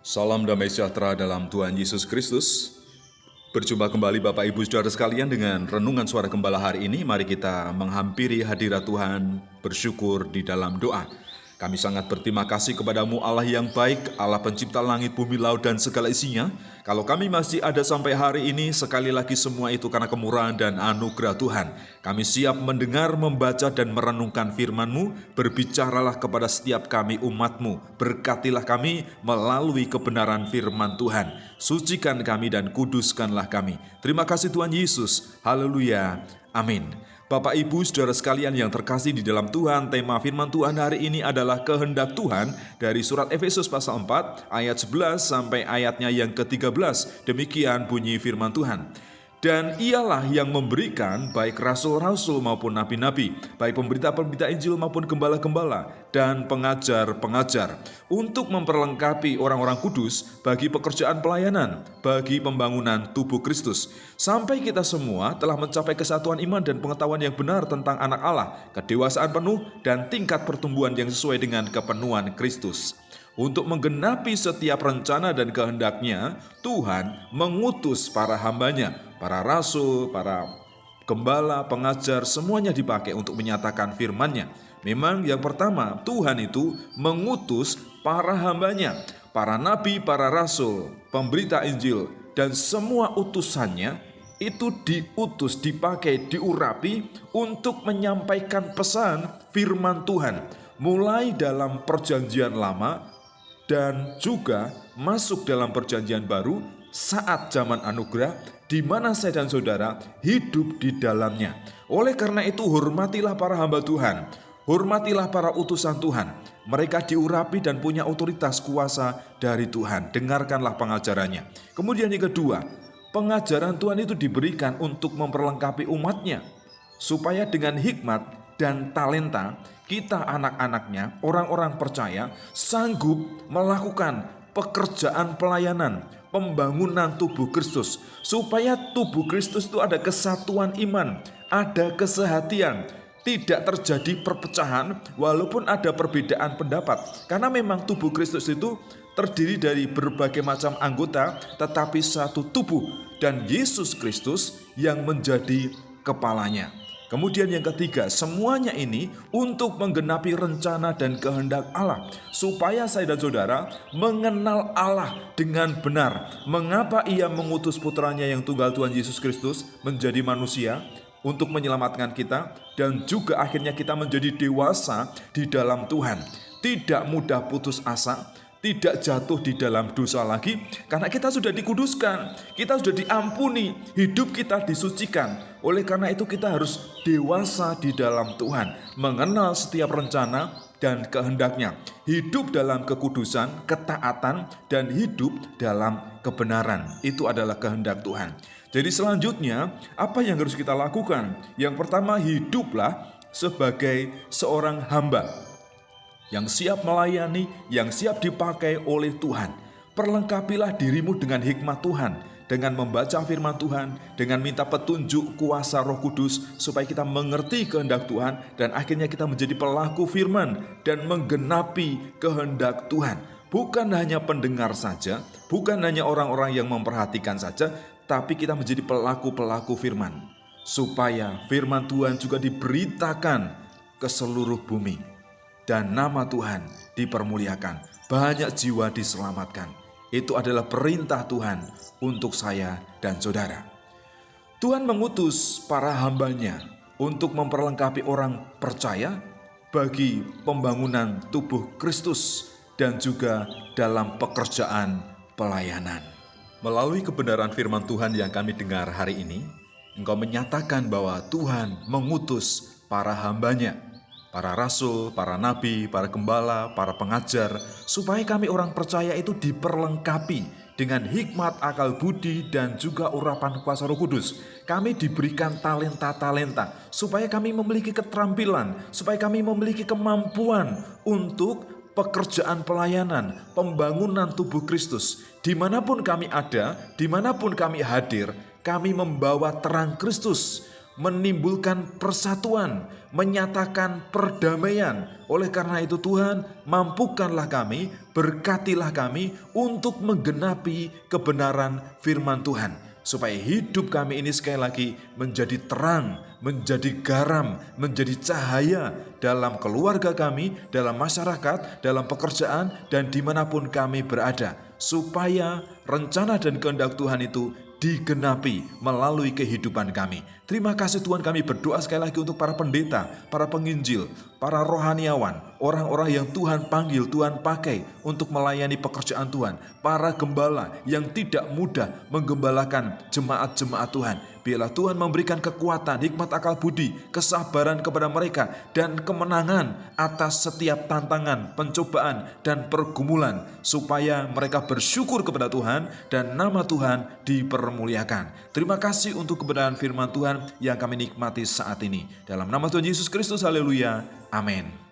Salam damai sejahtera dalam Tuhan Yesus Kristus. Berjumpa kembali Bapak Ibu Saudara sekalian dengan Renungan Suara Gembala hari ini. Mari kita menghampiri hadirat Tuhan, bersyukur di dalam doa. Kami sangat berterima kasih kepadamu Allah yang baik, Allah pencipta langit, bumi, laut, dan segala isinya. Kalau kami masih ada sampai hari ini, sekali lagi semua itu karena kemurahan dan anugerah Tuhan. Kami siap mendengar, membaca, dan merenungkan firman-Mu. Berbicaralah kepada setiap kami umat-Mu. Berkatilah kami melalui kebenaran firman Tuhan. Sucikan kami dan kuduskanlah kami. Terima kasih Tuhan Yesus. Haleluya. Amin. Bapak Ibu Saudara sekalian yang terkasih di dalam Tuhan, tema firman Tuhan hari ini adalah kehendak Tuhan dari surat Efesus pasal 4 ayat 11 sampai ayatnya yang ke-13. Demikian bunyi firman Tuhan. Dan ialah yang memberikan baik rasul-rasul maupun nabi-nabi, baik pemberita-pemberita Injil maupun gembala-gembala dan pengajar-pengajar, untuk memperlengkapi orang-orang kudus bagi pekerjaan pelayanan, bagi pembangunan tubuh Kristus, sampai kita semua telah mencapai kesatuan iman dan pengetahuan yang benar tentang anak Allah, kedewasaan penuh dan tingkat pertumbuhan yang sesuai dengan kepenuhan Kristus. Untuk menggenapi setiap rencana dan kehendaknya, Tuhan mengutus para hambanya, para rasul, para gembala, pengajar, semuanya dipakai untuk menyatakan firman-Nya. Memang yang pertama, Tuhan itu mengutus para hambanya, para nabi, para rasul, pemberita Injil, dan semua utusannya itu diutus, dipakai, diurapi untuk menyampaikan pesan firman Tuhan. Mulai dalam perjanjian lama, dan juga masuk dalam perjanjian baru saat zaman anugerah di mana saya dan saudara hidup di dalamnya. Oleh karena itu hormatilah para hamba Tuhan, hormatilah para utusan Tuhan. Mereka diurapi dan punya otoritas kuasa dari Tuhan. Dengarkanlah pengajarannya. Kemudian yang kedua, pengajaran Tuhan itu diberikan untuk memperlengkapi umatnya, supaya dengan hikmat dan talenta kita anak-anaknya, orang-orang percaya, sanggup melakukan pekerjaan pelayanan, pembangunan tubuh Kristus, supaya tubuh Kristus itu ada kesatuan iman, ada kesehatian, tidak terjadi perpecahan walaupun ada perbedaan pendapat. Karena memang tubuh Kristus itu terdiri dari berbagai macam anggota, tetapi satu tubuh, dan Yesus Kristus yang menjadi kepalanya. Kemudian yang ketiga, semuanya ini untuk menggenapi rencana dan kehendak Allah, supaya saya dan saudara mengenal Allah dengan benar. Mengapa Ia mengutus putranya yang tunggal Tuhan Yesus Kristus menjadi manusia untuk menyelamatkan kita, dan juga akhirnya kita menjadi dewasa di dalam Tuhan. Tidak mudah putus asa, tidak jatuh di dalam dosa lagi, karena kita sudah dikuduskan, kita sudah diampuni, hidup kita disucikan. Oleh karena itu kita harus dewasa di dalam Tuhan, mengenal setiap rencana dan kehendaknya, hidup dalam kekudusan, ketaatan, dan hidup dalam kebenaran. Itu adalah kehendak Tuhan. Jadi selanjutnya, apa yang harus kita lakukan? Yang pertama, hiduplah sebagai seorang hamba yang siap melayani, yang siap dipakai oleh Tuhan. Perlengkapilah dirimu dengan hikmat Tuhan, dengan membaca firman Tuhan, dengan minta petunjuk kuasa Roh Kudus, supaya kita mengerti kehendak Tuhan, dan akhirnya kita menjadi pelaku firman dan menggenapi kehendak Tuhan. Bukan hanya pendengar saja, bukan hanya orang-orang yang memperhatikan saja, tapi kita menjadi pelaku-pelaku firman, supaya firman Tuhan juga diberitakan ke seluruh bumi, dan nama Tuhan dipermuliakan, banyak jiwa diselamatkan. Itu adalah perintah Tuhan untuk saya dan saudara. Tuhan mengutus para hambanya untuk memperlengkapi orang percaya bagi pembangunan tubuh Kristus dan juga dalam pekerjaan pelayanan. Melalui kebenaran firman Tuhan yang kami dengar hari ini, engkau menyatakan bahwa Tuhan mengutus para hambanya, para rasul, para nabi, para gembala, para pengajar, supaya kami orang percaya itu diperlengkapi dengan hikmat, akal budi, dan juga urapan kuasa Roh Kudus. Kami diberikan talenta-talenta, supaya kami memiliki keterampilan, supaya kami memiliki kemampuan untuk pekerjaan pelayanan, pembangunan tubuh Kristus. Dimanapun kami ada, dimanapun kami hadir, kami membawa terang Kristus, menimbulkan persatuan, menyatakan perdamaian. Oleh karena itu Tuhan, mampukanlah kami, berkatilah kami untuk menggenapi kebenaran firman Tuhan, supaya hidup kami ini sekali lagi menjadi terang, menjadi garam, menjadi cahaya dalam keluarga kami, dalam masyarakat, dalam pekerjaan, dan dimanapun kami berada, supaya rencana dan kehendak Tuhan itu digenapi melalui kehidupan kami. Terima kasih Tuhan, kami berdoa sekali lagi untuk para pendeta, para penginjil, para rohaniawan, orang-orang yang Tuhan panggil, Tuhan pakai untuk melayani pekerjaan Tuhan, para gembala yang tidak mudah menggembalakan jemaat-jemaat Tuhan. Biarlah Tuhan memberikan kekuatan, hikmat akal budi, kesabaran kepada mereka, dan kemenangan atas setiap tantangan, pencobaan, dan pergumulan, supaya mereka bersyukur kepada Tuhan dan nama Tuhan dipermuliakan. Terima kasih untuk kebenaran firman Tuhan yang kami nikmati saat ini. Dalam nama Tuhan Yesus Kristus, haleluya, amin.